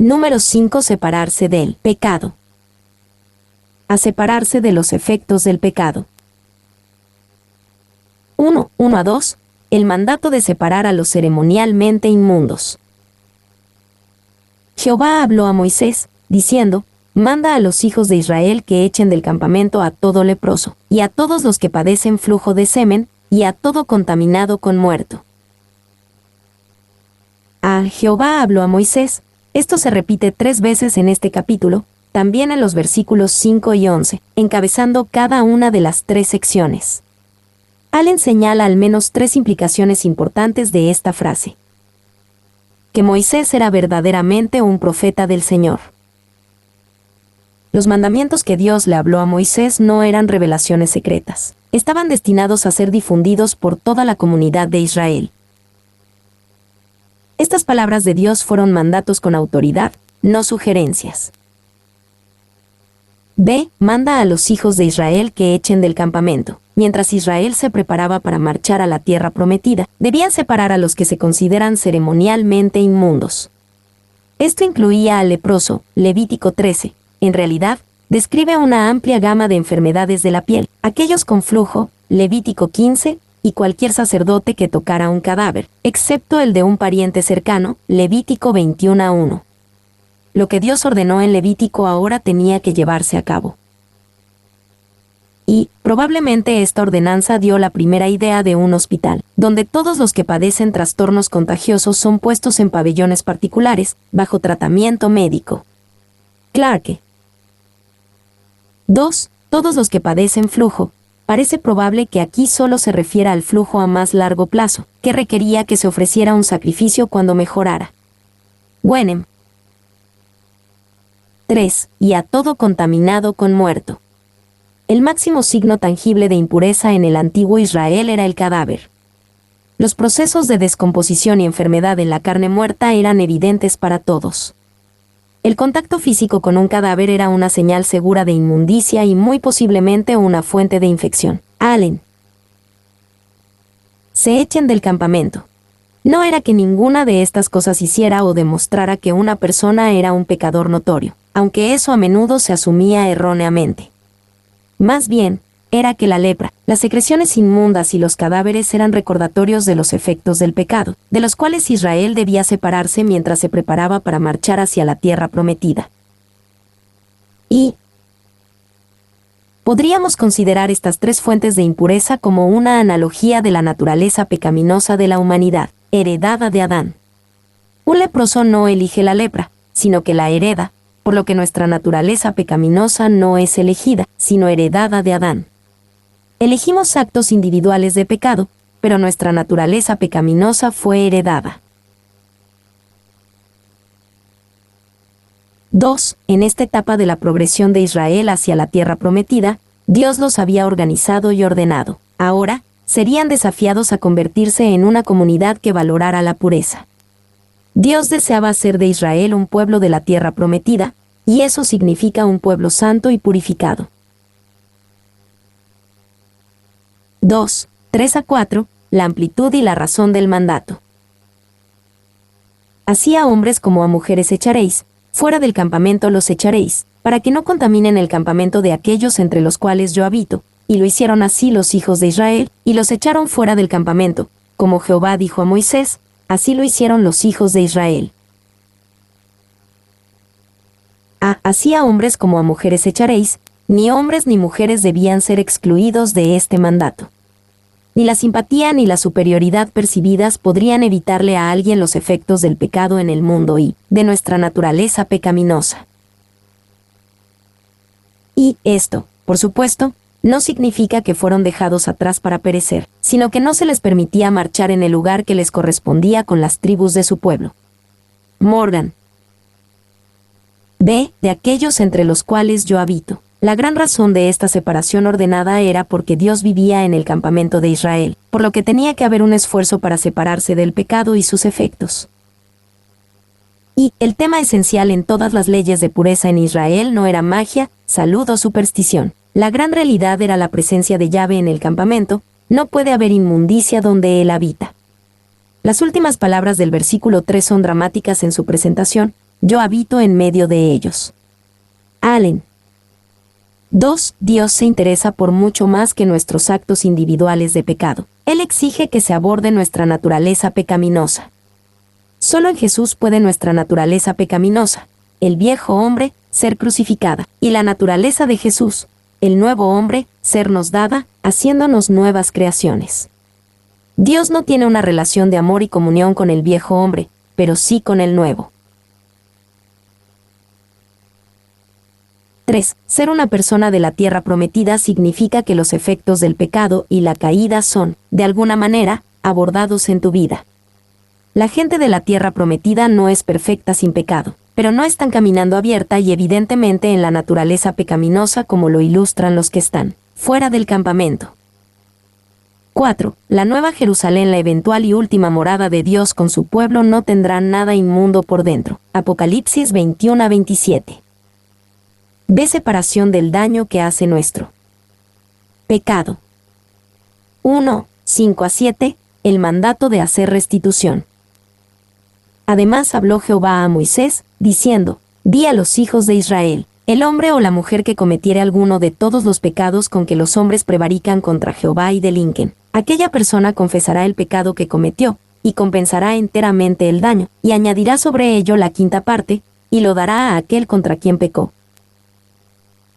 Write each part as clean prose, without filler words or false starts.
Número 5. Separarse del pecado. A separarse de los efectos del pecado. 1 a 2. El mandato de separar a los ceremonialmente inmundos. Jehová habló a Moisés, diciendo: manda a los hijos de Israel que echen del campamento a todo leproso, y a todos los que padecen flujo de semen, y a todo contaminado con muerto. Jehová habló a Moisés. Esto se repite 3 veces en este capítulo, también en los versículos 5 y 11, encabezando cada una de las 3 secciones. Allen señala al menos 3 implicaciones importantes de esta frase. Que Moisés era verdaderamente un profeta del Señor. Los mandamientos que Dios le habló a Moisés no eran revelaciones secretas. Estaban destinados a ser difundidos por toda la comunidad de Israel. Estas palabras de Dios fueron mandatos con autoridad, no sugerencias. B. Manda a los hijos de Israel que echen del campamento. Mientras Israel se preparaba para marchar a la tierra prometida, debían separar a los que se consideran ceremonialmente inmundos. Esto incluía al leproso, Levítico 13. En realidad, describe una amplia gama de enfermedades de la piel, aquellos con flujo, Levítico 15, y cualquier sacerdote que tocara un cadáver, excepto el de un pariente cercano, Levítico 21:1. Lo que Dios ordenó en Levítico ahora tenía que llevarse a cabo. Y, probablemente esta ordenanza dio la primera idea de un hospital, donde todos los que padecen trastornos contagiosos son puestos en pabellones particulares, bajo tratamiento médico. Clarke. 2. Todos los que padecen flujo. Parece probable que aquí solo se refiera al flujo a más largo plazo, que requería que se ofreciera un sacrificio cuando mejorara. Wenham. 3. Y a todo contaminado con muerto. El máximo signo tangible de impureza en el antiguo Israel era el cadáver. Los procesos de descomposición y enfermedad en la carne muerta eran evidentes para todos. El contacto físico con un cadáver era una señal segura de inmundicia y muy posiblemente una fuente de infección. Allen. Se echen del campamento. No era que ninguna de estas cosas hiciera o demostrara que una persona era un pecador notorio, aunque eso a menudo se asumía erróneamente. Más bien, era que la lepra, las secreciones inmundas y los cadáveres eran recordatorios de los efectos del pecado, de los cuales Israel debía separarse mientras se preparaba para marchar hacia la tierra prometida. Y podríamos considerar estas 3 fuentes de impureza como una analogía de la naturaleza pecaminosa de la humanidad, heredada de Adán. Un leproso no elige la lepra, sino que la hereda, por lo que nuestra naturaleza pecaminosa no es elegida, sino heredada de Adán. Elegimos actos individuales de pecado, pero nuestra naturaleza pecaminosa fue heredada. 2. En esta etapa de la progresión de Israel hacia la tierra prometida, Dios los había organizado y ordenado. Ahora, serían desafiados a convertirse en una comunidad que valorara la pureza. Dios deseaba hacer de Israel un pueblo de la tierra prometida, y eso significa un pueblo santo y purificado. 2. 3 a 4. La amplitud y la razón del mandato. Así a hombres como a mujeres echaréis, fuera del campamento los echaréis, para que no contaminen el campamento de aquellos entre los cuales yo habito, y lo hicieron así los hijos de Israel, y los echaron fuera del campamento, como Jehová dijo a Moisés, así lo hicieron los hijos de Israel. Así a hombres como a mujeres echaréis, ni hombres ni mujeres debían ser excluidos de este mandato. Ni la simpatía ni la superioridad percibidas podrían evitarle a alguien los efectos del pecado en el mundo y de nuestra naturaleza pecaminosa. Y esto, por supuesto, no significa que fueron dejados atrás para perecer, sino que no se les permitía marchar en el lugar que les correspondía con las tribus de su pueblo. Morgan. B. De aquellos entre los cuales yo habito. La gran razón de esta separación ordenada era porque Dios vivía en el campamento de Israel, por lo que tenía que haber un esfuerzo para separarse del pecado y sus efectos. Y el tema esencial en todas las leyes de pureza en Israel no era magia, salud o superstición. La gran realidad era la presencia de Yahvé en el campamento. No puede haber inmundicia donde Él habita. Las últimas palabras del versículo 3 son dramáticas en su presentación. yo habito en medio de ellos. Allen. 2. Dios se interesa por mucho más que nuestros actos individuales de pecado. Él exige que se aborde nuestra naturaleza pecaminosa. Solo en Jesús puede nuestra naturaleza pecaminosa, el viejo hombre, ser crucificada, y la naturaleza de Jesús, el nuevo hombre, sernos dada, haciéndonos nuevas creaciones. Dios no tiene una relación de amor y comunión con el viejo hombre, pero sí con el nuevo. 3. Ser una persona de la tierra prometida significa que los efectos del pecado y la caída son, de alguna manera, abordados en tu vida. La gente de la tierra prometida no es perfecta sin pecado, pero no están caminando abierta y evidentemente en la naturaleza pecaminosa como lo ilustran los que están fuera del campamento. 4. La nueva Jerusalén, la eventual y última morada de Dios con su pueblo, no tendrá nada inmundo por dentro. Apocalipsis 21-27. Ve separación del daño que hace nuestro pecado. 1. 5-7. El mandato de hacer restitución. Además habló Jehová a Moisés, diciendo, di a los hijos de Israel, el hombre o la mujer que cometiere alguno de todos los pecados con que los hombres prevarican contra Jehová y delinquen, aquella persona confesará el pecado que cometió, y compensará enteramente el daño, y añadirá sobre ello la quinta parte, y lo dará a aquel contra quien pecó.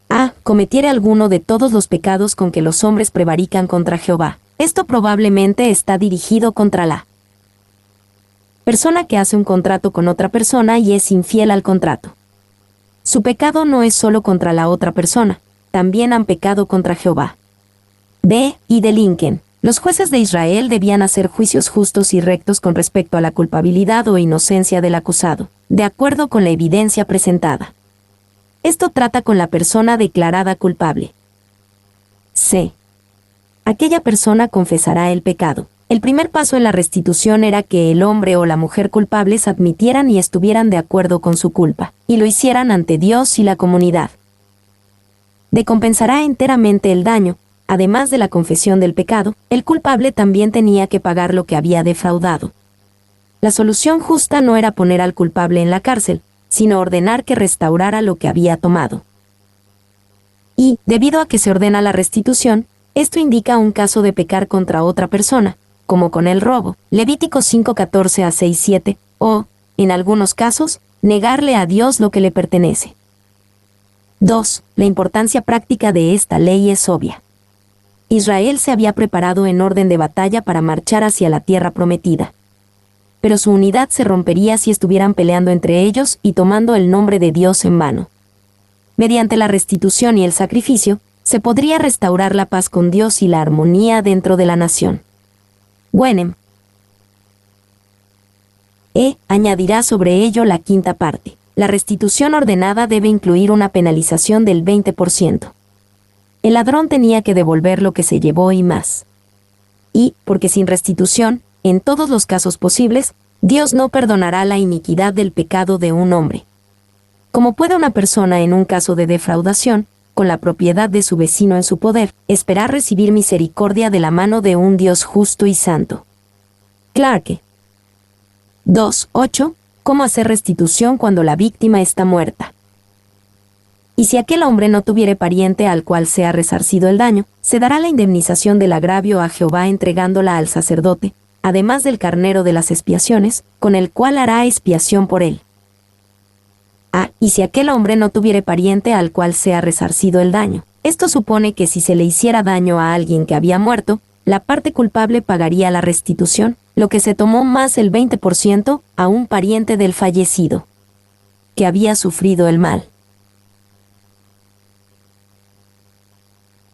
A. Cometiere alguno de todos los pecados con que los hombres prevarican contra Jehová. Esto probablemente está dirigido contra la persona que hace un contrato con otra persona y es infiel al contrato. Su pecado no es solo contra la otra persona, también han pecado contra Jehová. B. Y delinquen. Los jueces de Israel debían hacer juicios justos y rectos con respecto a la culpabilidad o inocencia del acusado, de acuerdo con la evidencia presentada. Esto trata con la persona declarada culpable. C. Aquella persona confesará el pecado. El primer paso en la restitución era que el hombre o la mujer culpables admitieran y estuvieran de acuerdo con su culpa, y lo hicieran ante Dios y la comunidad. D. Compensará enteramente el daño. Además de la confesión del pecado, el culpable también tenía que pagar lo que había defraudado. La solución justa no era poner al culpable en la cárcel, sino ordenar que restaurara lo que había tomado. Y, debido a que se ordena la restitución, esto indica un caso de pecar contra otra persona, como con el robo, Levítico 5:14-6-7, o, en algunos casos, negarle a Dios lo que le pertenece. 2. La importancia práctica de esta ley es obvia. Israel se había preparado en orden de batalla para marchar hacia la tierra prometida. Pero su unidad se rompería si estuvieran peleando entre ellos y tomando el nombre de Dios en vano. Mediante la restitución y el sacrificio, se podría restaurar la paz con Dios y la armonía dentro de la nación. Wenem. E. Añadirá sobre ello la quinta parte. La restitución ordenada debe incluir una penalización del 20%. El ladrón tenía que devolver lo que se llevó y más. Y, porque sin restitución, en todos los casos posibles, Dios no perdonará la iniquidad del pecado de un hombre. Como puede una persona en un caso de defraudación, con la propiedad de su vecino en su poder, esperar recibir misericordia de la mano de un Dios justo y santo? Clarke. 2.8. ¿Cómo hacer restitución cuando la víctima está muerta? Y si aquel hombre no tuviere pariente al cual sea resarcido el daño, se dará la indemnización del agravio a Jehová entregándola al sacerdote, además del carnero de las expiaciones, con el cual hará expiación por él. Y si aquel hombre no tuviere pariente al cual sea resarcido el daño. Esto supone que si se le hiciera daño a alguien que había muerto, la parte culpable pagaría la restitución, lo que se tomó más el 20% a un pariente del fallecido, que había sufrido el mal.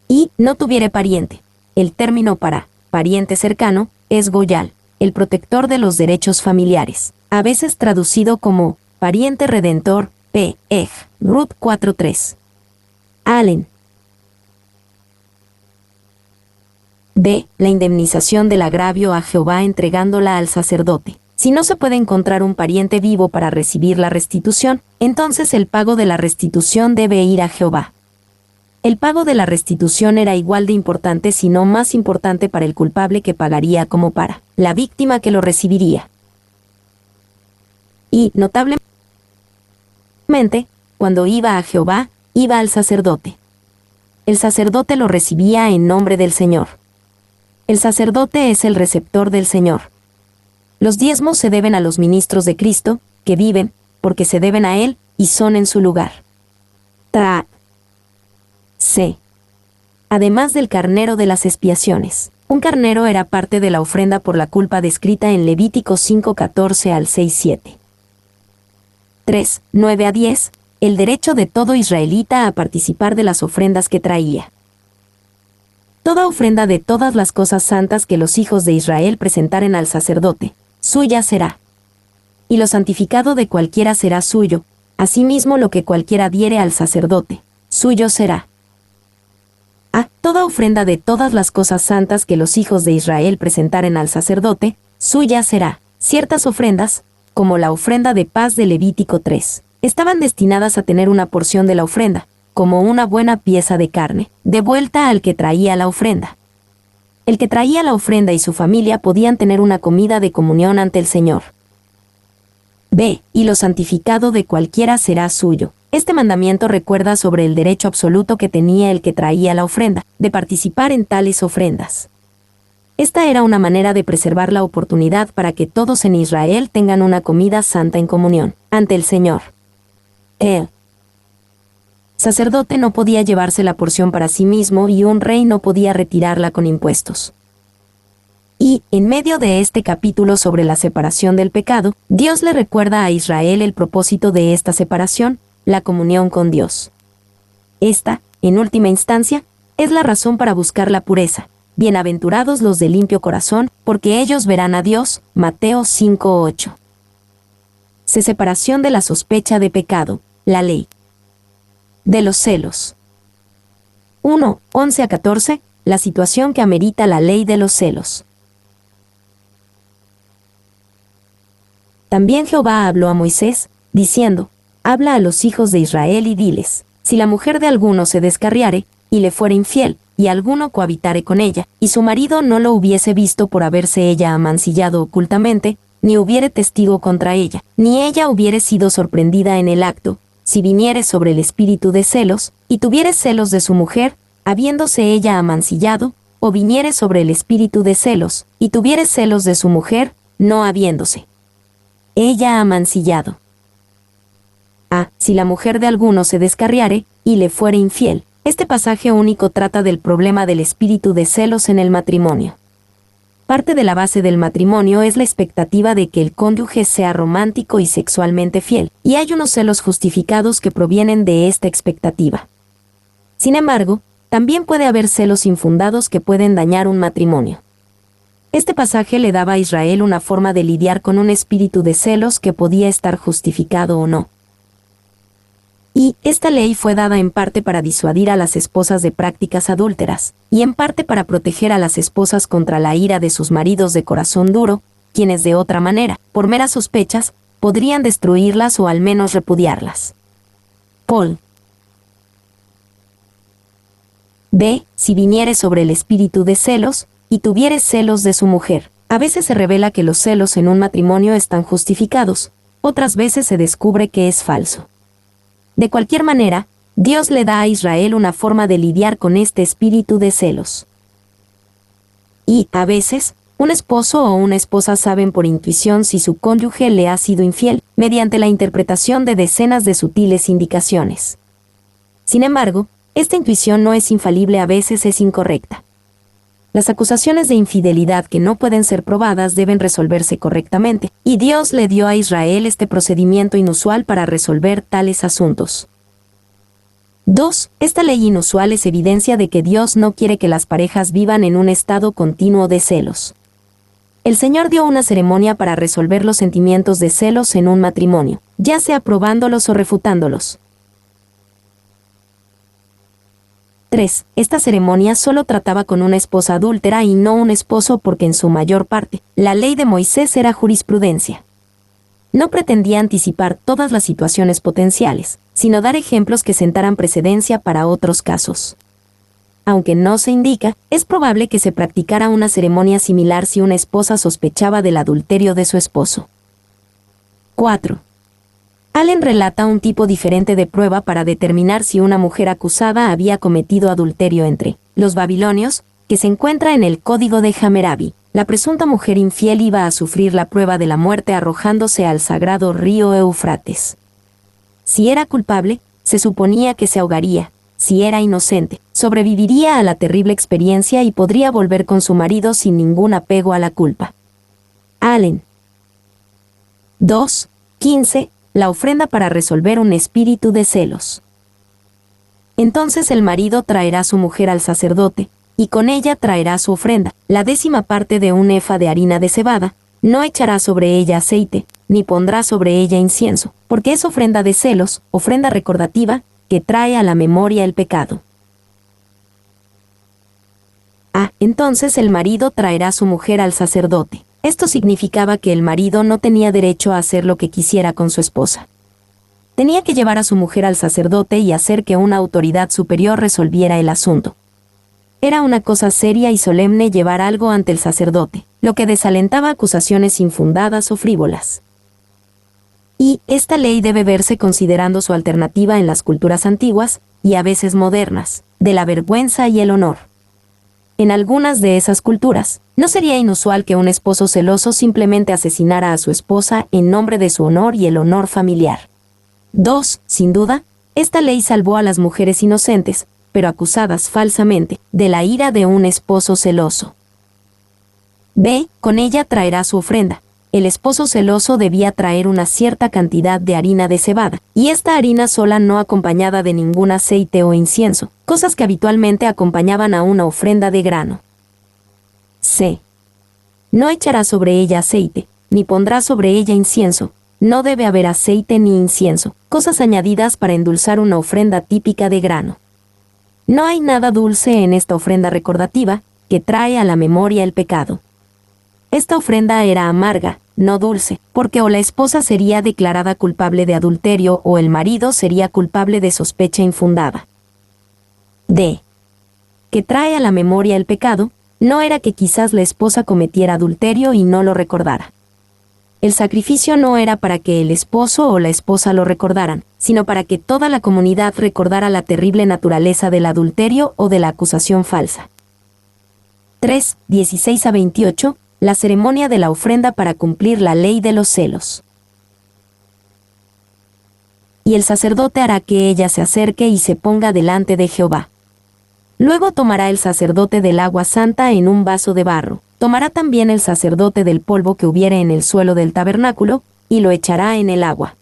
Y no tuviere pariente. El término para pariente cercano es goyal, el protector de los derechos familiares, a veces traducido como pariente redentor, p.ej. Ruth 4:3. Allen. B. La indemnización del agravio a Jehová entregándola al sacerdote. Si no se puede encontrar un pariente vivo para recibir la restitución, entonces el pago de la restitución debe ir a Jehová. El pago de la restitución era igual de importante si no más importante para el culpable que pagaría como para la víctima que lo recibiría. Y, notablemente, Cuando iba a Jehová, iba al sacerdote. El sacerdote lo recibía en nombre del Señor. El sacerdote es el receptor del Señor. Los diezmos se deben a los ministros de Cristo, que viven, porque se deben a Él, y son en su lugar. C. Además del carnero de las expiaciones. Un carnero era parte de la ofrenda por la culpa descrita en Levítico 5:14 al 6:7. 3, 9 a 10. El derecho de todo israelita a participar de las ofrendas que traía. Toda ofrenda de todas las cosas santas que los hijos de Israel presentaren al sacerdote, suya será. Y lo santificado de cualquiera será suyo, asimismo lo que cualquiera diere al sacerdote, suyo será. A. Toda ofrenda de todas las cosas santas que los hijos de Israel presentaren al sacerdote, suya será. Ciertas ofrendas, como la ofrenda de paz de Levítico 3, estaban destinadas a tener una porción de la ofrenda, como una buena pieza de carne, devuelta al que traía la ofrenda. El que traía la ofrenda y su familia podían tener una comida de comunión ante el Señor. B. Y lo santificado de cualquiera será suyo. Este mandamiento recuerda sobre el derecho absoluto que tenía el que traía la ofrenda, de participar en tales ofrendas. Esta era una manera de preservar la oportunidad para que todos en Israel tengan una comida santa en comunión, ante el Señor. El sacerdote no podía llevarse la porción para sí mismo y un rey no podía retirarla con impuestos. Y, en medio de este capítulo sobre la separación del pecado, Dios le recuerda a Israel el propósito de esta separación, la comunión con Dios. Esta, en última instancia, es la razón para buscar la pureza. Bienaventurados los de limpio corazón, porque ellos verán a Dios. Mateo 5:8. Separación de la sospecha de pecado, la ley. De los celos. 1, 11 a 14, la situación que amerita la ley de los celos. También Jehová habló a Moisés, diciendo, habla a los hijos de Israel y diles, si la mujer de alguno se descarriare, y le fuere infiel, y alguno cohabitare con ella, y su marido no lo hubiese visto por haberse ella amancillado ocultamente, ni hubiere testigo contra ella, ni ella hubiere sido sorprendida en el acto, si viniere sobre el espíritu de celos, y tuviere celos de su mujer, habiéndose ella amancillado, o viniere sobre el espíritu de celos, y tuviere celos de su mujer, no habiéndose ella amancillado. A. Si la mujer de alguno se descarriare, y le fuere infiel. Este pasaje único trata del problema del espíritu de celos en el matrimonio. Parte de la base del matrimonio es la expectativa de que el cónyuge sea romántico y sexualmente fiel, y hay unos celos justificados que provienen de esta expectativa. Sin embargo, también puede haber celos infundados que pueden dañar un matrimonio. Este pasaje le daba a Israel una forma de lidiar con un espíritu de celos que podía estar justificado o no. Y esta ley fue dada en parte para disuadir a las esposas de prácticas adúlteras, y en parte para proteger a las esposas contra la ira de sus maridos de corazón duro, quienes de otra manera, por meras sospechas, podrían destruirlas o al menos repudiarlas. Paul. B. Si viniere sobre el espíritu de celos, y tuviere celos de su mujer. A veces se revela que los celos en un matrimonio están justificados, otras veces se descubre que es falso. De cualquier manera, Dios le da a Israel una forma de lidiar con este espíritu de celos. Y, a veces, un esposo o una esposa saben por intuición si su cónyuge le ha sido infiel, mediante la interpretación de decenas de sutiles indicaciones. Sin embargo, esta intuición no es infalible, a veces es incorrecta. Las acusaciones de infidelidad que no pueden ser probadas deben resolverse correctamente, y Dios le dio a Israel este procedimiento inusual para resolver tales asuntos. 2. Esta ley inusual es evidencia de que Dios no quiere que las parejas vivan en un estado continuo de celos. El Señor dio una ceremonia para resolver los sentimientos de celos en un matrimonio, ya sea probándolos o refutándolos. 3. Esta ceremonia solo trataba con una esposa adúltera y no un esposo porque en su mayor parte, la ley de Moisés era jurisprudencia. No pretendía anticipar todas las situaciones potenciales, sino dar ejemplos que sentaran precedencia para otros casos. Aunque no se indica, es probable que se practicara una ceremonia similar si una esposa sospechaba del adulterio de su esposo. 4. Allen relata un tipo diferente de prueba para determinar si una mujer acusada había cometido adulterio entre los babilonios, que se encuentra en el Código de Hammurabi. La presunta mujer infiel iba a sufrir la prueba de la muerte arrojándose al sagrado río Éufrates. Si era culpable, se suponía que se ahogaría. Si era inocente, sobreviviría a la terrible experiencia y podría volver con su marido sin ningún apego a la culpa. Allen. 2:15. La ofrenda para resolver un espíritu de celos. Entonces el marido traerá a su mujer al sacerdote, y con ella traerá su ofrenda, la 10ª parte de un efa de harina de cebada. No echará sobre ella aceite, ni pondrá sobre ella incienso, porque es ofrenda de celos, ofrenda recordativa, que trae a la memoria el pecado. Entonces el marido traerá a su mujer al sacerdote. Esto significaba que el marido no tenía derecho a hacer lo que quisiera con su esposa. Tenía que llevar a su mujer al sacerdote y hacer que una autoridad superior resolviera el asunto. Era una cosa seria y solemne llevar algo ante el sacerdote, lo que desalentaba acusaciones infundadas o frívolas. Y esta ley debe verse considerando su alternativa en las culturas antiguas, y a veces modernas, de la vergüenza y el honor. En algunas de esas culturas, no sería inusual que un esposo celoso simplemente asesinara a su esposa en nombre de su honor y el honor familiar. 2. Sin duda, esta ley salvó a las mujeres inocentes, pero acusadas falsamente, de la ira de un esposo celoso. B. Con ella traerá su ofrenda. El esposo celoso debía traer una cierta cantidad de harina de cebada, y esta harina sola no acompañada de ningún aceite o incienso, cosas que habitualmente acompañaban a una ofrenda de grano. C. No echará sobre ella aceite, ni pondrá sobre ella incienso. No debe haber aceite ni incienso, cosas añadidas para endulzar una ofrenda típica de grano. No hay nada dulce en esta ofrenda recordativa, que trae a la memoria el pecado. Esta ofrenda era amarga, no dulce, porque o la esposa sería declarada culpable de adulterio o el marido sería culpable de sospecha infundada. D. Que trae a la memoria el pecado, no era que quizás la esposa cometiera adulterio y no lo recordara. El sacrificio no era para que el esposo o la esposa lo recordaran, sino para que toda la comunidad recordara la terrible naturaleza del adulterio o de la acusación falsa. 3. 16-28. La ceremonia de la ofrenda para cumplir la ley de los celos. Y el sacerdote hará que ella se acerque y se ponga delante de Jehová. Luego tomará el sacerdote del agua santa en un vaso de barro. Tomará también el sacerdote del polvo que hubiere en el suelo del tabernáculo, y lo echará en el agua.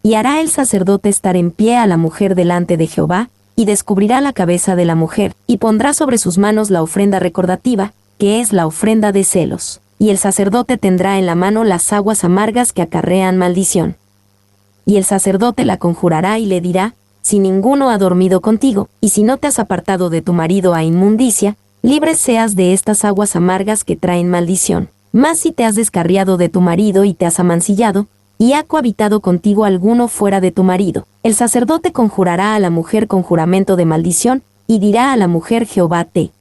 Y hará el sacerdote estar en pie a la mujer delante de Jehová, y descubrirá la cabeza de la mujer, y pondrá sobre sus manos la ofrenda recordativa, que es la ofrenda de celos. Y el sacerdote tendrá en la mano las aguas amargas que acarrean maldición. Y el sacerdote la conjurará y le dirá: si ninguno ha dormido contigo, y si no te has apartado de tu marido a inmundicia, libre seas de estas aguas amargas que traen maldición. Mas si te has descarriado de tu marido y te has amancillado, y ha cohabitado contigo alguno fuera de tu marido, el sacerdote conjurará a la mujer con juramento de maldición, y dirá a la mujer: Jehová te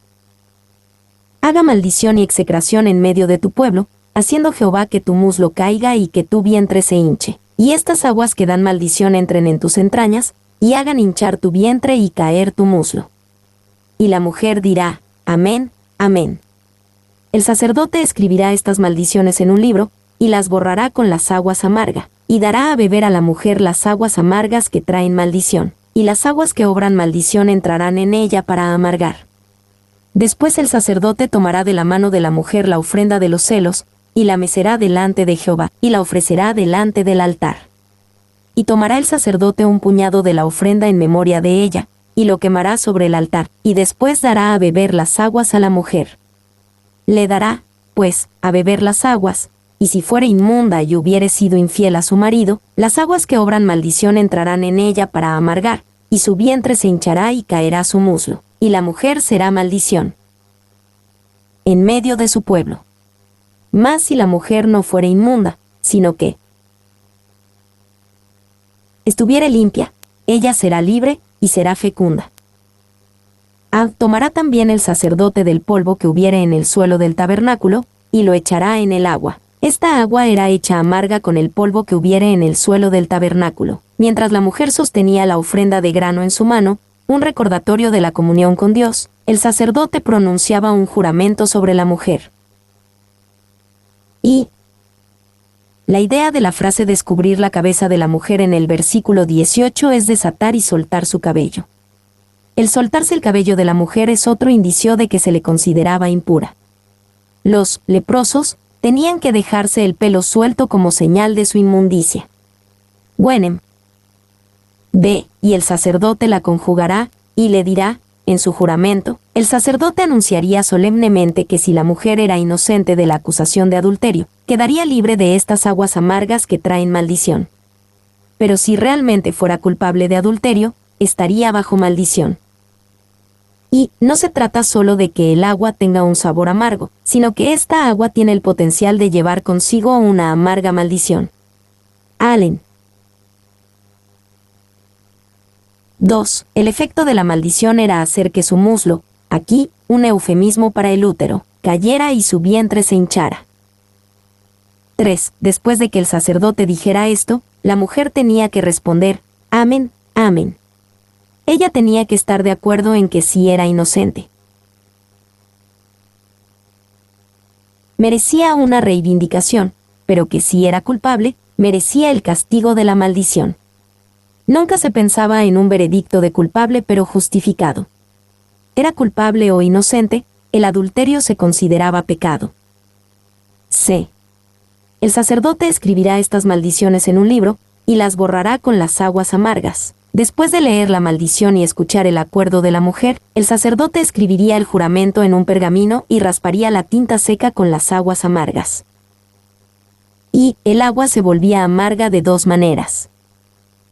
haga maldición y execración en medio de tu pueblo, haciendo Jehová que tu muslo caiga y que tu vientre se hinche. Y estas aguas que dan maldición entren en tus entrañas, y hagan hinchar tu vientre y caer tu muslo. Y la mujer dirá: Amén, amén. El sacerdote escribirá estas maldiciones en un libro, y las borrará con las aguas amargas, y dará a beber a la mujer las aguas amargas que traen maldición, y las aguas que obran maldición entrarán en ella para amargar. Después el sacerdote tomará de la mano de la mujer la ofrenda de los celos, y la mecerá delante de Jehová, y la ofrecerá delante del altar. Y tomará el sacerdote un puñado de la ofrenda en memoria de ella, y lo quemará sobre el altar, y después dará a beber las aguas a la mujer. Le dará, pues, a beber las aguas, y si fuere inmunda y hubiere sido infiel a su marido, las aguas que obran maldición entrarán en ella para amargar, y su vientre se hinchará y caerá su muslo, y la mujer será maldición en medio de su pueblo. Mas si la mujer no fuere inmunda, sino que estuviere limpia, ella será libre y será fecunda. Tomará también el sacerdote del polvo que hubiere en el suelo del tabernáculo, y lo echará en el agua. Esta agua era hecha amarga con el polvo que hubiere en el suelo del tabernáculo. Mientras la mujer sostenía la ofrenda de grano en su mano, un recordatorio de la comunión con Dios, el sacerdote pronunciaba un juramento sobre la mujer. Y la idea de la frase descubrir la cabeza de la mujer en el versículo 18 es desatar y soltar su cabello. El soltarse el cabello de la mujer es otro indicio de que se le consideraba impura. Los leprosos tenían que dejarse el pelo suelto como señal de su inmundicia. Gwenem. B. Y el sacerdote la conjugará, y le dirá, en su juramento, el sacerdote anunciaría solemnemente que si la mujer era inocente de la acusación de adulterio, quedaría libre de estas aguas amargas que traen maldición. Pero si realmente fuera culpable de adulterio, estaría bajo maldición. Y no se trata solo de que el agua tenga un sabor amargo, sino que esta agua tiene el potencial de llevar consigo una amarga maldición. Allen. 2. El efecto de la maldición era hacer que su muslo, aquí, un eufemismo para el útero, cayera y su vientre se hinchara. 3. Después de que el sacerdote dijera esto, la mujer tenía que responder, amén, amén. Ella tenía que estar de acuerdo en que sí era inocente. Merecía una reivindicación, pero que si era culpable, merecía el castigo de la maldición. Nunca se pensaba en un veredicto de culpable pero justificado. Era culpable o inocente, el adulterio se consideraba pecado. C. El sacerdote escribirá estas maldiciones en un libro, y las borrará con las aguas amargas. Después de leer la maldición y escuchar el acuerdo de la mujer, el sacerdote escribiría el juramento en un pergamino y rasparía la tinta seca con las aguas amargas. Y el agua se volvía amarga de dos maneras.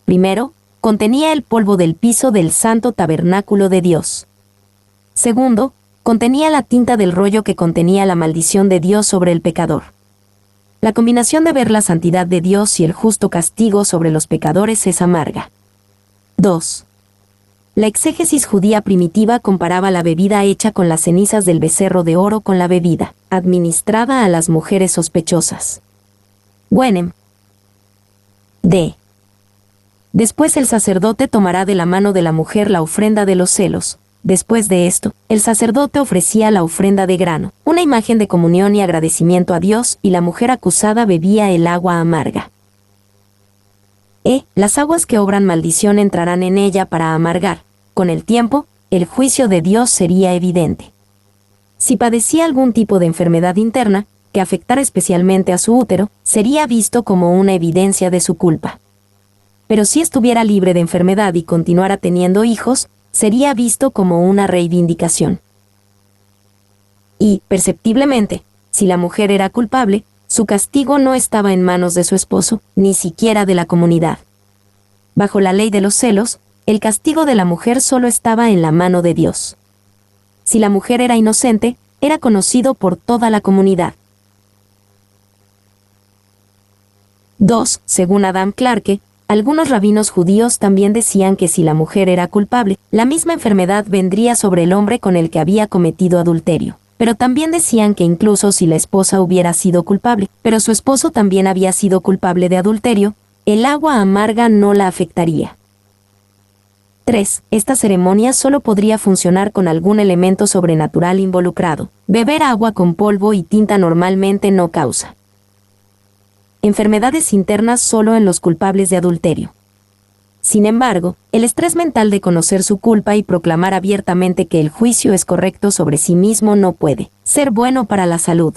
Primero, contenía el polvo del piso del santo tabernáculo de Dios. Segundo, contenía la tinta del rollo que contenía la maldición de Dios sobre el pecador. La combinación de ver la santidad de Dios y el justo castigo sobre los pecadores es amarga. 2. La exégesis judía primitiva comparaba la bebida hecha con las cenizas del becerro de oro con la bebida administrada a las mujeres sospechosas. Gwenem. D. Después el sacerdote tomará de la mano de la mujer la ofrenda de los celos. Después de esto, el sacerdote ofrecía la ofrenda de grano, una imagen de comunión y agradecimiento a Dios, y la mujer acusada bebía el agua amarga. Las aguas que obran maldición entrarán en ella para amargar. Con el tiempo, el juicio de Dios sería evidente. Si padecía algún tipo de enfermedad interna, que afectara especialmente a su útero, sería visto como una evidencia de su culpa. Pero si estuviera libre de enfermedad y continuara teniendo hijos, sería visto como una reivindicación. Y, perceptiblemente, si la mujer era culpable, su castigo no estaba en manos de su esposo, ni siquiera de la comunidad. Bajo la ley de los celos, el castigo de la mujer solo estaba en la mano de Dios. Si la mujer era inocente, era conocido por toda la comunidad. 2. Según Adam Clarke, algunos rabinos judíos también decían que si la mujer era culpable, la misma enfermedad vendría sobre el hombre con el que había cometido adulterio. Pero también decían que incluso si la esposa hubiera sido culpable, pero su esposo también había sido culpable de adulterio, el agua amarga no la afectaría. 3. Esta ceremonia solo podría funcionar con algún elemento sobrenatural involucrado. Beber agua con polvo y tinta normalmente no causa enfermedades internas solo en los culpables de adulterio. Sin embargo, el estrés mental de conocer su culpa y proclamar abiertamente que el juicio es correcto sobre sí mismo no puede ser bueno para la salud.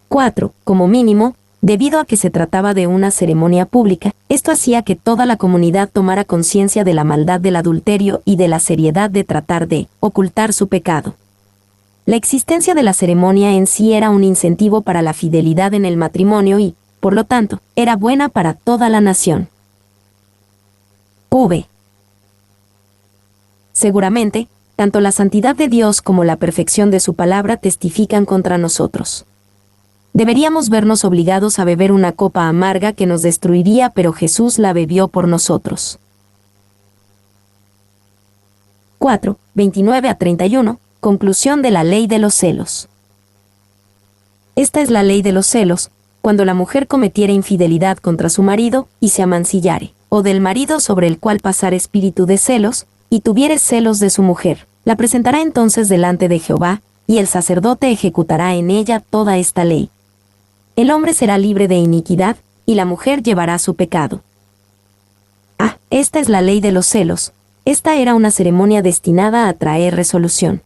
4. Como mínimo, debido a que se trataba de una ceremonia pública, esto hacía que toda la comunidad tomara conciencia de la maldad del adulterio y de la seriedad de tratar de ocultar su pecado. La existencia de la ceremonia en sí era un incentivo para la fidelidad en el matrimonio y, por lo tanto, era buena para toda la nación. V. Seguramente, tanto la santidad de Dios como la perfección de su palabra testifican contra nosotros. Deberíamos vernos obligados a beber una copa amarga que nos destruiría, pero Jesús la bebió por nosotros. 4. 29 a 31. Conclusión de la ley de los celos. Esta es la ley de los celos, cuando la mujer cometiere infidelidad contra su marido y se amancillare, o del marido sobre el cual pasare espíritu de celos, y tuviere celos de su mujer, la presentará entonces delante de Jehová, y el sacerdote ejecutará en ella toda esta ley. El hombre será libre de iniquidad, y la mujer llevará su pecado. Esta es la ley de los celos. Esta era una ceremonia destinada a traer resolución.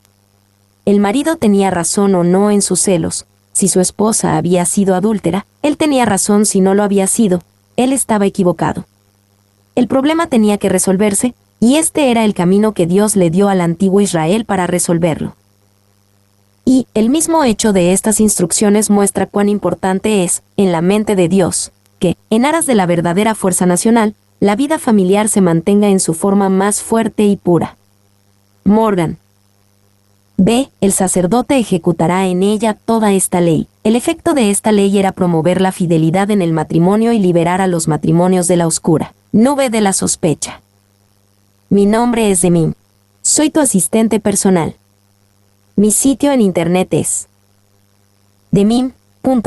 El marido tenía razón o no en sus celos. Si su esposa había sido adúltera, él tenía razón. Si no lo había sido, él estaba equivocado. El problema tenía que resolverse, y este era el camino que Dios le dio al antiguo Israel para resolverlo. Y el mismo hecho de estas instrucciones muestra cuán importante es, en la mente de Dios, que, en aras de la verdadera fuerza nacional, la vida familiar se mantenga en su forma más fuerte y pura. Morgan. B. El sacerdote ejecutará en ella toda esta ley. El efecto de esta ley era promover la fidelidad en el matrimonio y liberar a los matrimonios de la oscura nube de la sospecha. Mi nombre es Demim. Soy tu asistente personal. Mi sitio en internet es demim.es.tl.